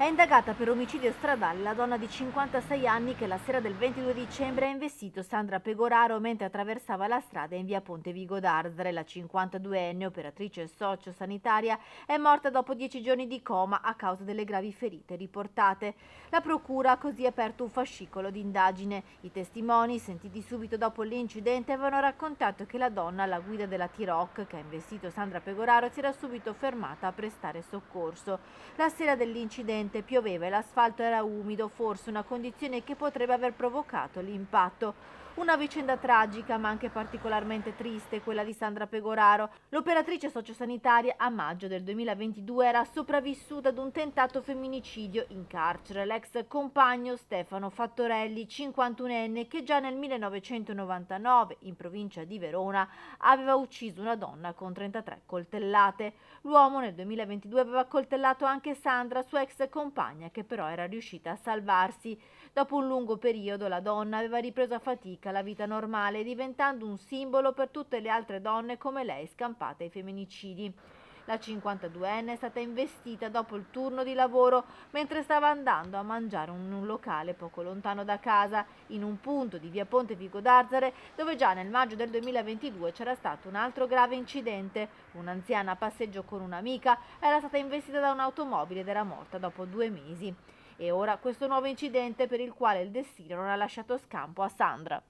È indagata per omicidio stradale la donna di 56 anni che la sera del 22 dicembre ha investito Sandra Pegoraro mentre attraversava la strada in via Ponte Vigo d'Arzare. La 52enne, operatrice sociosanitaria, è morta dopo 10 giorni di coma a causa delle gravi ferite riportate. La procura ha così aperto un fascicolo di indagine. I testimoni, sentiti subito dopo l'incidente, avevano raccontato che la donna, alla guida della T-Roc che ha investito Sandra Pegoraro, si era subito fermata a prestare soccorso. La sera dell'incidente pioveva e l'asfalto era umido, forse una condizione che potrebbe aver provocato l'impatto. Una vicenda tragica ma anche particolarmente triste, quella di Sandra Pegoraro. L'operatrice sociosanitaria a maggio del 2022 era sopravvissuta ad un tentato femminicidio in carcere. L'ex compagno Stefano Fattorelli, 51enne, che già nel 1999 in provincia di Verona aveva ucciso una donna con 33 coltellate. L'uomo nel 2022 aveva coltellato anche Sandra, sua ex compagna, che però era riuscita a salvarsi. Dopo un lungo periodo la donna aveva ripreso a fatica la vita normale, diventando un simbolo per tutte le altre donne come lei scampate ai femminicidi. La 52enne è stata investita dopo il turno di lavoro mentre stava andando a mangiare in un locale poco lontano da casa, in un punto di via Ponte Vigo d'Arzare, dove già nel maggio del 2022 c'era stato un altro grave incidente. Un'anziana a passeggio con un'amica era stata investita da un'automobile ed era morta dopo 2 mesi. E ora questo nuovo incidente per il quale il destino non ha lasciato scampo a Sandra.